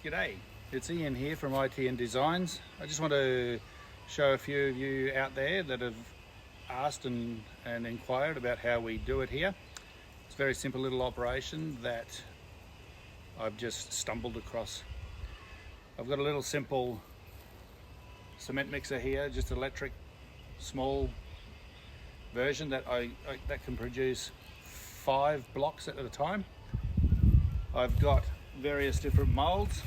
G'day, it's Ian here from ITN Designs. I just want to show a few of you out there that have asked and inquired about how we do it here. It's a very simple little operation that I've just stumbled across. I've got a little simple cement mixer here, just electric, small version that that can produce 5 blocks at a time. I've got various different molds.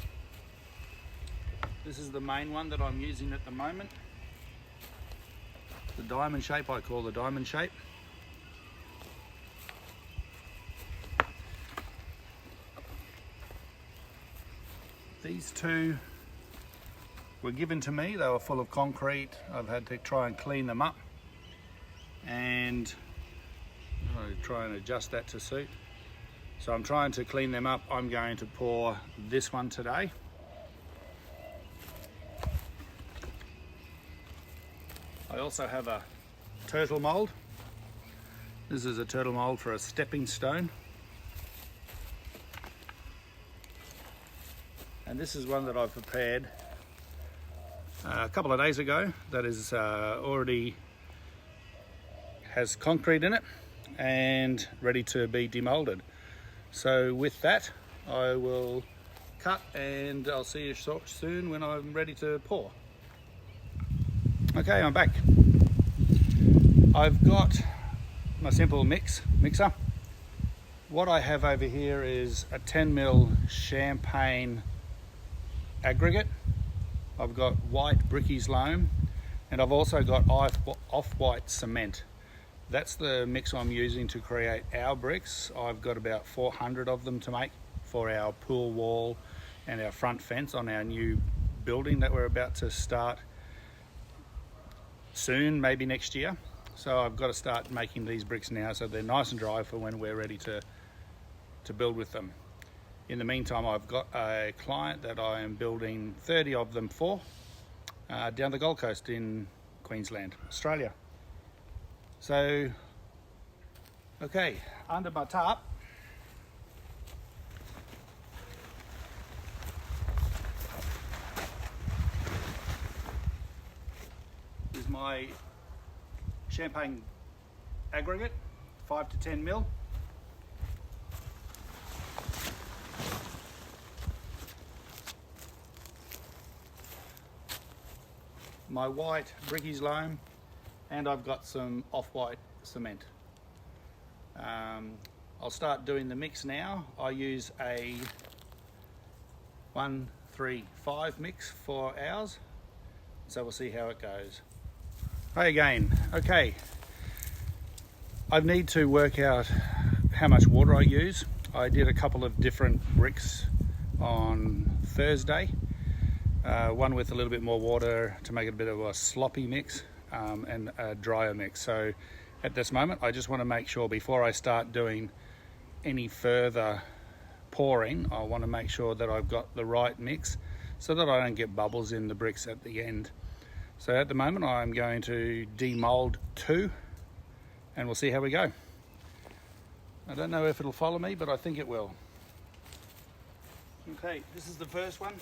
This is the main one that I'm using at the moment. The diamond shape, I call the diamond shape. These two were given to me. They were full of concrete. I've had to try and clean them up and I'll try and adjust that to suit. So I'm trying to clean them up. I'm going to pour this one today. I also have a turtle mold. This is a turtle mold for a stepping stone. And this is one that I've prepared a couple of days ago that is already has concrete in it and ready to be demolded. So with that, I will cut and I'll see you soon when I'm ready to pour. Okay, I'm back. I've got my simple mixer. What I have over here is a 10mm Champaign Aggregate. I've got white brickies loam and I've also got off-white cement. That's the mix I'm using to create our bricks. I've got about 400 of them to make for our pool wall and our front fence on our new building that we're about to start soon, maybe next year. So I've got to start making these bricks now so they're nice and dry for when we're ready to build with them. In the meantime, I've got a client that I am building 30 of them for down the Gold Coast in Queensland, Australia. So, okay, under my tarp, is my Champaign Aggregate, 5 to 10mm. My white brickies loam, and I've got some off-white cement. I'll start doing the mix now. I use a 1-3-5 mix for ours, so we'll see how it goes. Hi again. Okay, I need to work out how much water I use. I did a couple of different bricks on Thursday. One with a little bit more water to make it a bit of a sloppy mix and a drier mix. So at this moment I just want to make sure before I start doing any further pouring, I want to make sure that I've got the right mix so that I don't get bubbles in the bricks at the end. So at the moment I'm going to demold 2 and we'll see how we go. I don't know if it'll follow me, but I think it will. Okay, this is the first one.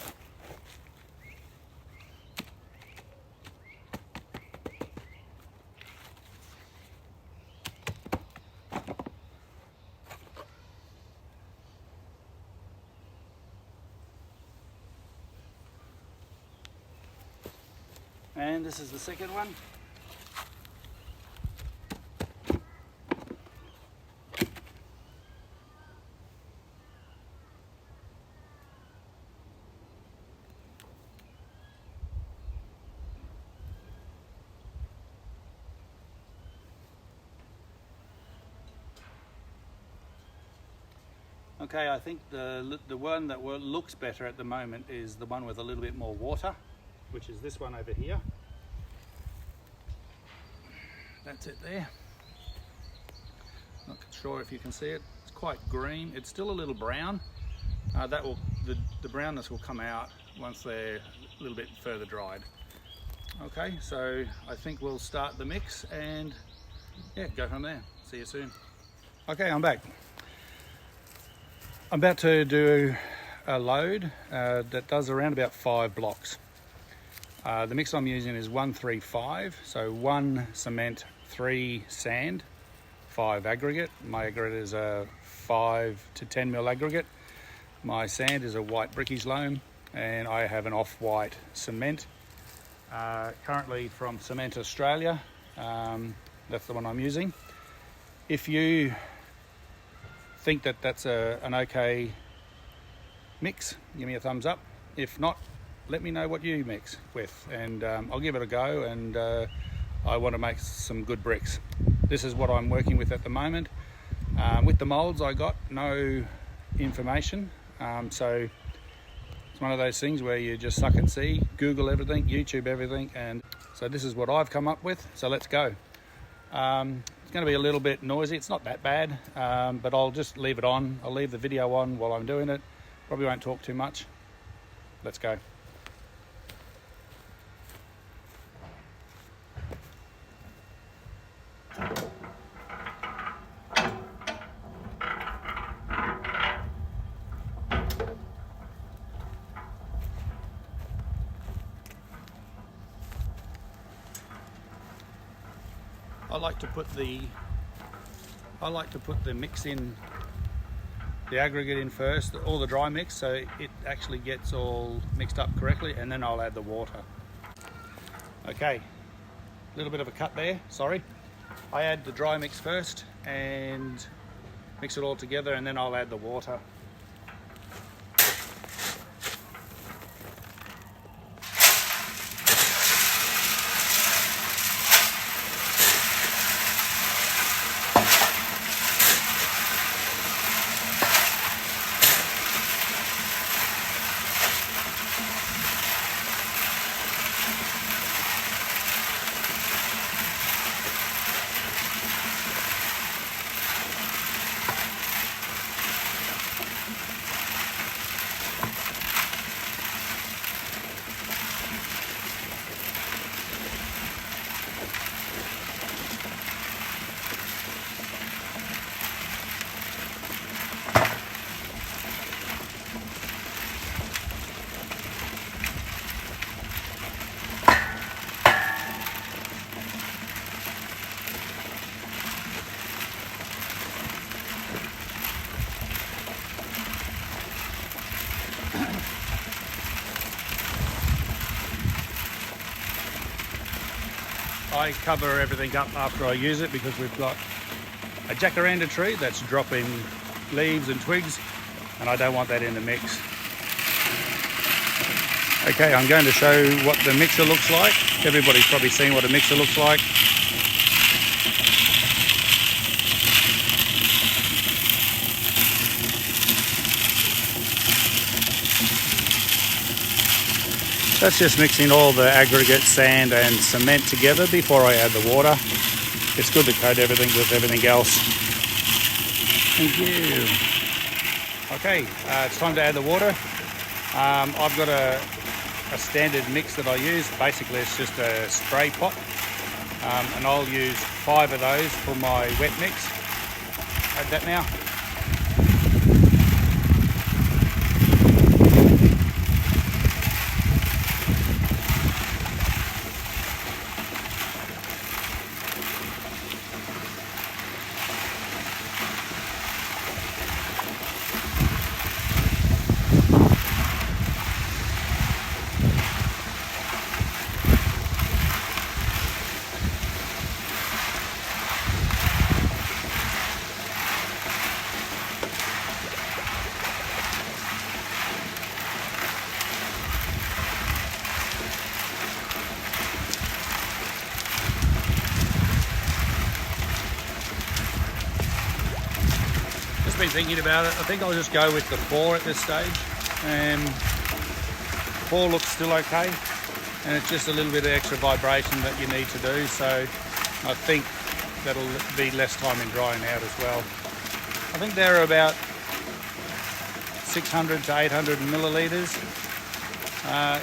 And this is the second one. Okay, I think the one that looks better at the moment is the one with a little bit more water, which is this one over here. That's it there. Not sure if you can see it. It's quite green. It's still a little brown. The brownness will come out once they're a little bit further dried. Okay, so I think we'll start the mix and yeah, go from there. See you soon. Okay, I'm back. I'm about to do a load that does around about 5 blocks. The mix I'm using is 135, so 1 cement, 3 sand, 5 aggregate. My aggregate is a 5 to 10 mil aggregate. My sand is a white brickies loam, and I have an off-white cement. Currently from Cement Australia, that's the one I'm using. If you think that that's an okay mix, give me a thumbs up. If not, let me know what you mix with, and I'll give it a go, and I want to make some good bricks. This is what I'm working with at the moment. With the moulds, I got no information, so it's one of those things where you just suck and see, Google everything, YouTube everything, and so this is what I've come up with, so let's go. It's going to be a little bit noisy. It's not that bad, but I'll just leave it on. I'll leave the video on while I'm doing it. Probably won't talk too much. Let's go. I like to put the mix in, the aggregate in first, all the dry mix, so it actually gets all mixed up correctly, and then I'll add the water. Okay, a little bit of a cut there, sorry. I add the dry mix first and mix it all together, and then I'll add the water. I cover everything up after I use it because we've got a jacaranda tree that's dropping leaves and twigs, and I don't want that in the mix. Okay, I'm going to show what the mixer looks like. Everybody's probably seen what a mixer looks like. That's just mixing all the aggregate, sand and cement together before I add the water. It's good to coat everything with everything else. Thank you. Okay, it's time to add the water. I've got a standard mix that I use. Basically it's just a spray pot, and I'll use 5 of those for my wet mix. Add that now. Been thinking about it. I think I'll just go with the 4 at this stage. 4 looks still okay, and it's just a little bit of extra vibration that you need to do, so I think that'll be less time in drying out as well. I think they're about 600 to 800 millilitres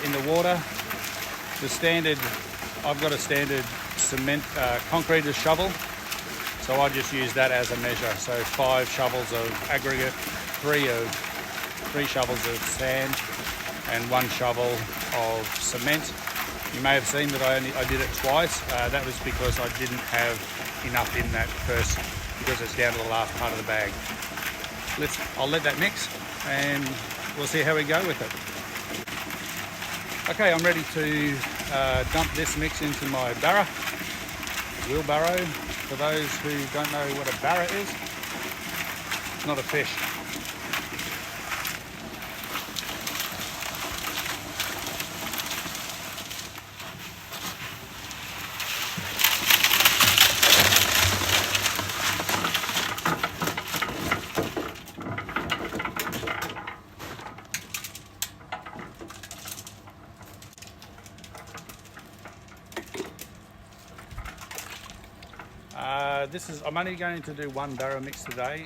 in the water. The standard, I've got a standard cement concreter shovel, so I just use that as a measure. So 5 shovels of aggregate, 3 of 3 shovels of sand and 1 shovel of cement. You may have seen that I did it twice. That was because I didn't have enough in that first, because it's down to the last part of the bag. I'll let that mix and we'll see how we go with it. Okay, I'm ready to dump this mix into my barra, wheelbarrow. For those who don't know what a barra is, it's not a fish. I'm only going to do 1 barra mix today,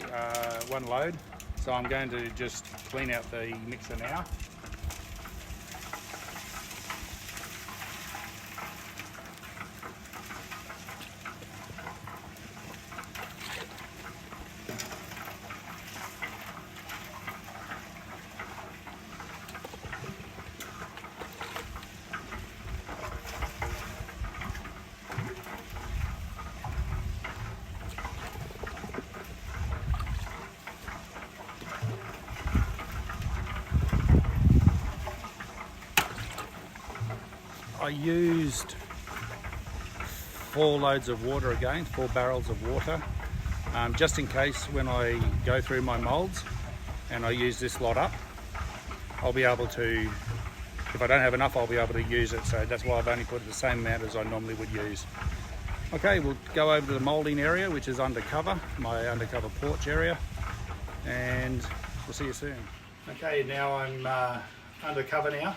1 load. So I'm going to just clean out the mixer now. I used 4 loads of water again, 4 barrels of water, just in case when I go through my moulds and I use this lot up, I'll be able to, if I don't have enough, I'll be able to use it. So that's why I've only put the same amount as I normally would use. Okay, we'll go over to the moulding area, which is undercover, my undercover porch area, and we'll see you soon. Okay, now I'm undercover now.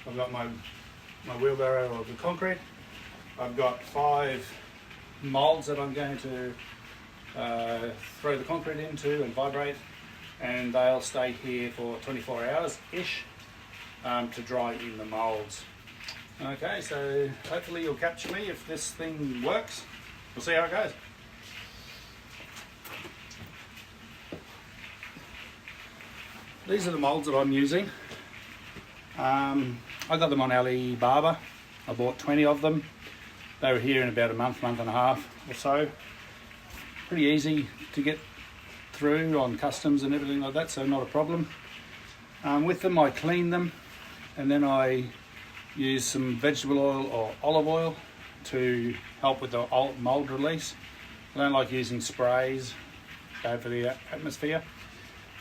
I've got my wheelbarrow of the concrete. I've got 5 moulds that I'm going to throw the concrete into and vibrate, and they'll stay here for 24 hours-ish to dry in the moulds. Okay, so hopefully you'll capture me if this thing works. We'll see how it goes. These are the moulds that I'm using. I got them on Alibaba. I bought 20 of them. They were here in about a month and a half or so. Pretty easy to get through on customs and everything like that, so not a problem. With them I clean them, and then I use some vegetable oil or olive oil to help with the mould release. I don't like using sprays, bad for the atmosphere.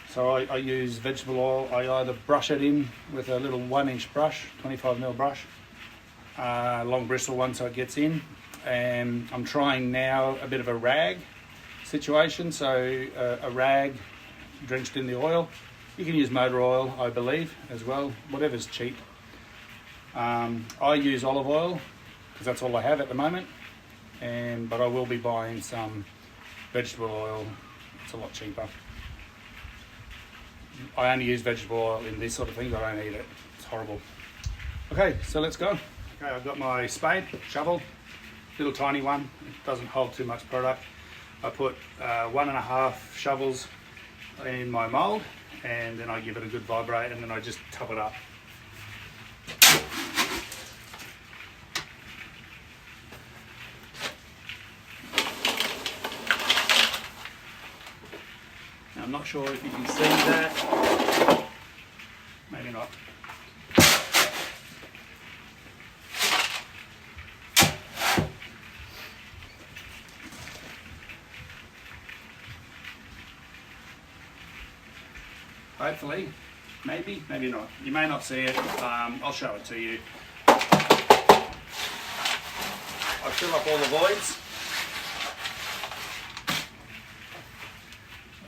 So I use vegetable oil. I either brush it in with a little 1-inch brush, 25mm brush, long bristle one so it gets in. And I'm trying now a bit of a rag situation, so a rag drenched in the oil. You can use motor oil, I believe, as well, whatever's cheap. I use olive oil because that's all I have at the moment, but I will be buying some vegetable oil. It's a lot cheaper. I only use vegetable oil in these sort of things. I don't eat it. It's horrible. Okay, so let's go. Okay, I've got my spade, shovel, little tiny one. It doesn't hold too much product. I put 1.5 shovels in my mould, and then I give it a good vibrate, and then I just top it up. Now, I'm not sure if you can see that. Maybe not. Hopefully, maybe not. You may not see it. I'll show it to you. I fill up all the voids.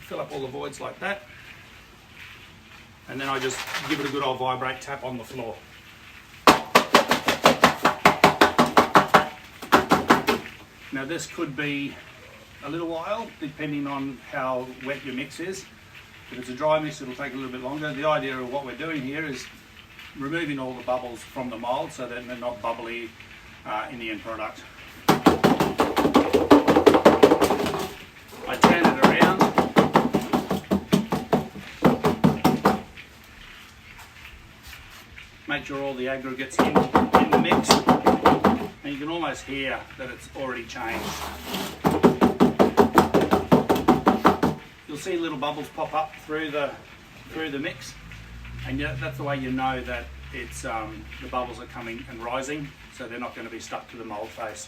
Fill up all the voids like that, and then I just give it a good old vibrate tap on the floor. Now this could be a little while depending on how wet your mix is. If it's a dry mix, it'll take a little bit longer. The idea of what we're doing here is removing all the bubbles from the mould so that they're not bubbly in the end product. I turn it around. sure all the aggregates in the mix, and you can almost hear that it's already changed. You'll see little bubbles pop up through the mix, and that's the way you know that it's the bubbles are coming and rising, so they're not going to be stuck to the mould face.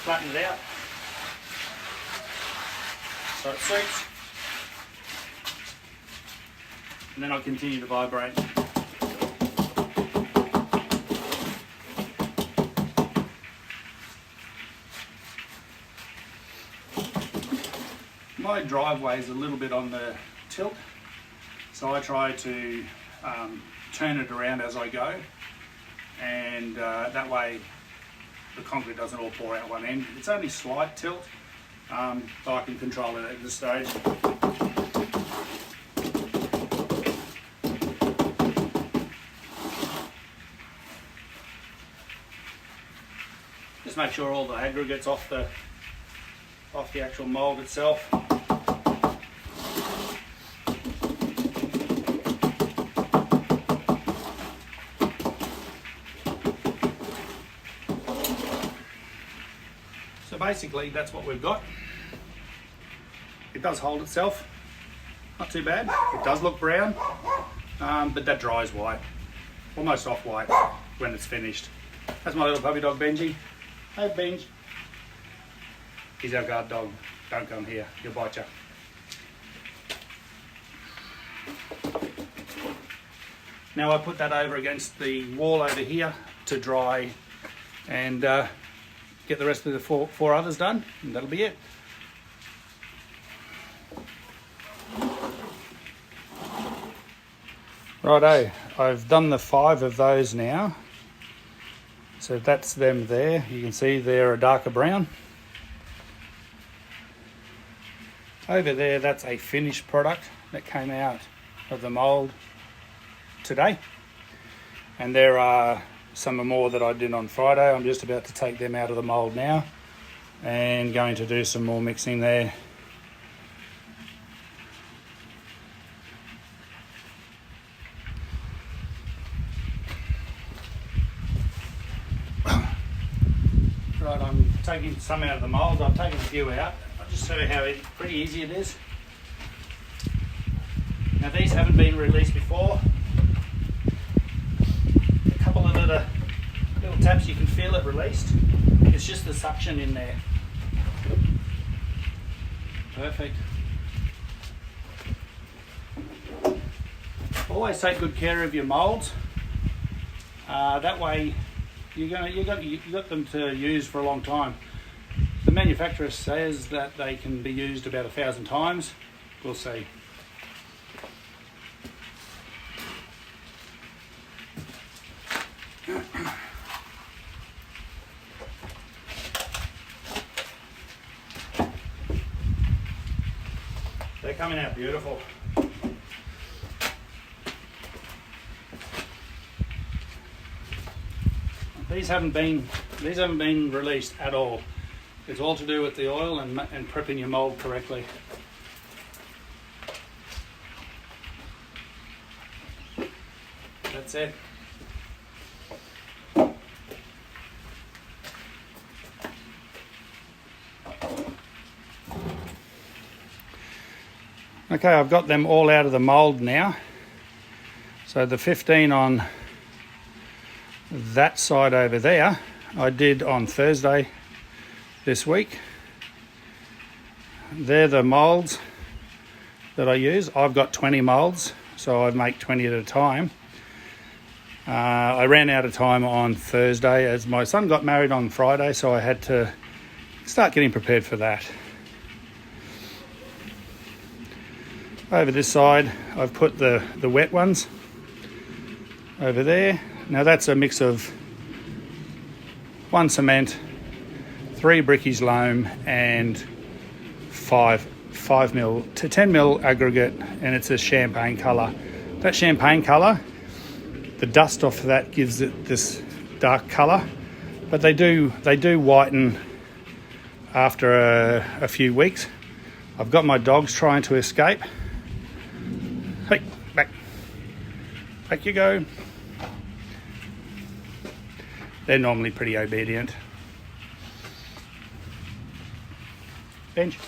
Flatten it out so it suits, and then I'll continue to vibrate. My driveway is a little bit on the tilt, so I try to turn it around as I go, and that way the concrete doesn't all pour out one end. It's only slight tilt, so I can control it at this stage. Just make sure all the aggregate's off the actual mould itself. So basically that's what we've got. It does hold itself, not too bad. It does look brown, but that dries white, almost off white when it's finished. That's my little puppy dog Benji. Hey Benj. He's our guard dog. Don't come here, he'll bite you. Now I put that over against the wall over here to dry, and get the rest of the four others done, and that'll be it. Righto, I've done the 5 of those now. So that's them there. You can see they're a darker brown. Over there, that's a finished product that came out of the mould today. And there are some more that I did on Friday. I'm just about to take them out of the mould now and going to do some more mixing there. Right, I'm taking some out of the mould. I've taken a few out. I'll just show you how pretty easy it is. Now these haven't been released before. A couple of little taps, you can feel it released. It's just the suction in there. Perfect. Always take good care of your moulds. That way you got them to use for a long time. The manufacturer says that they can be used about 1,000 times. We'll see. They're coming out beautiful. These haven't been released at all. It's all to do with the oil and prepping your mould correctly. That's it. Okay, I've got them all out of the mould now. So the 15 on that side over there, I did on Thursday this week. They're the moulds that I use. I've got 20 moulds, so I make 20 at a time. I ran out of time on Thursday as my son got married on Friday, so I had to start getting prepared for that. Over this side, I've put the wet ones over there. Now that's a mix of 1 cement, 3 brickies loam and 5 5mm to 10mm aggregate, and it's a champagne colour. That champagne colour, the dust off of that gives it this dark colour, but they do whiten after a few weeks. I've got my dogs trying to escape. Hey, back you go. They're normally pretty obedient. Bench.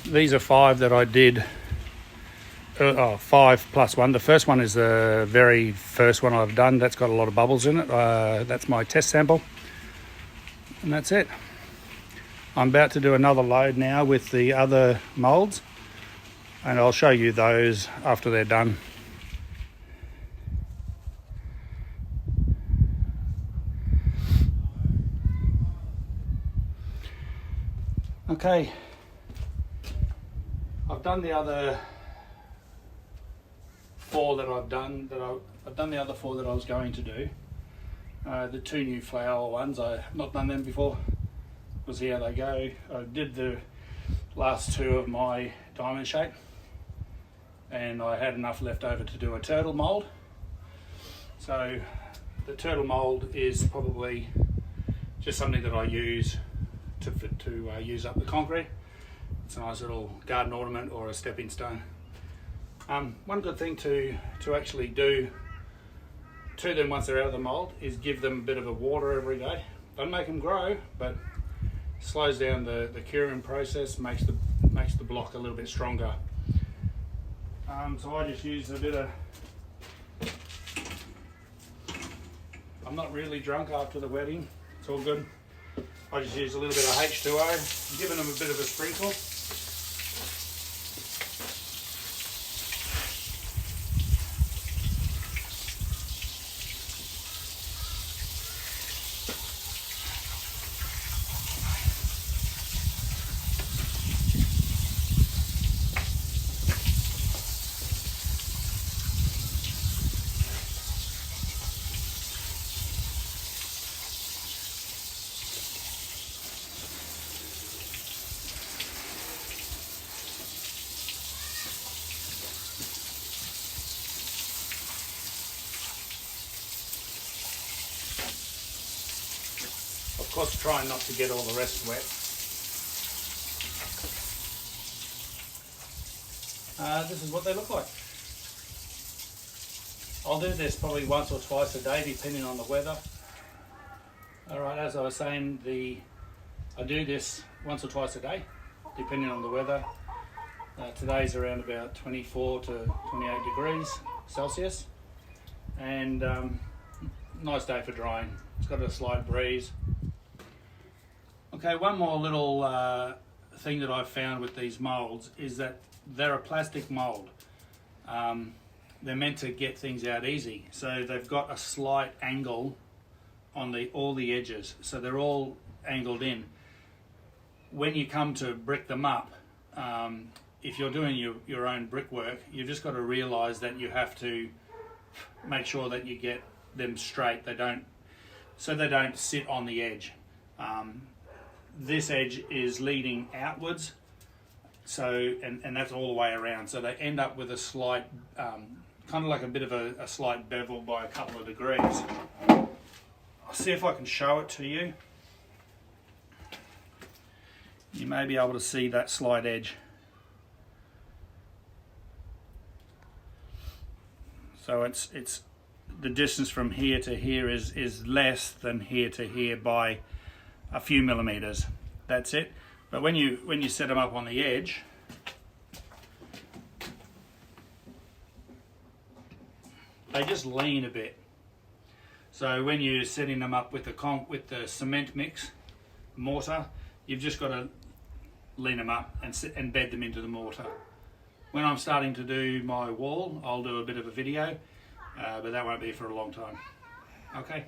These are 5 that I did. 5 plus 1. The first one is the very first one I've done. That's got a lot of bubbles in it. That's my test sample. And that's it. I'm about to do another load now with the other moulds, and I'll show you those after they're done. Okay, I've done the other 4 that I've done. I've done the other 4 that I was going to do. The 2 new flower ones, I've not done them before. We'll see how they go. I did the last 2 of my diamond shape, and I had enough left over to do a turtle mould. So the turtle mould is probably just something that I use to use up the concrete. It's a nice little garden ornament or a stepping stone. One good thing to actually do to them once they're out of the mould is give them a bit of a water every day. Don't make them grow, but slows down the curing process, makes the block a little bit stronger. So I just use a bit of, I'm not really drunk after the wedding, it's all good. I just use a little bit of H2O, giving them a bit of a sprinkle. Of course, trying not to get all the rest wet. This is what they look like. I'll do this probably once or twice a day, depending on the weather. Alright, as I was saying, I do this once or twice a day, depending on the weather. Today's around about 24 to 28 degrees Celsius, and nice day for drying. It's got a slight breeze. Okay, one more little thing that I've found with these moulds is that they're a plastic mould. They're meant to get things out easy, so they've got a slight angle on all the edges, so they're all angled in. When you come to brick them up, if you're doing your own brickwork, you've just got to realise that you have to make sure that you get them straight. So they don't sit on the edge. This edge is leading outwards, so and that's all the way around. So they end up with a slight, kind of like a bit of a slight bevel by a couple of degrees. I'll see if I can show it to you. You may be able to see that slight edge. So it's the distance from here to here is less than here to here by a few millimeters. That's it. But when you set them up on the edge, they just lean a bit. So when you're setting them up with the cement mix mortar, you've just got to lean them up and bed them into the mortar. When I'm starting to do my wall, I'll do a bit of a video, but that won't be for a long time. Okay.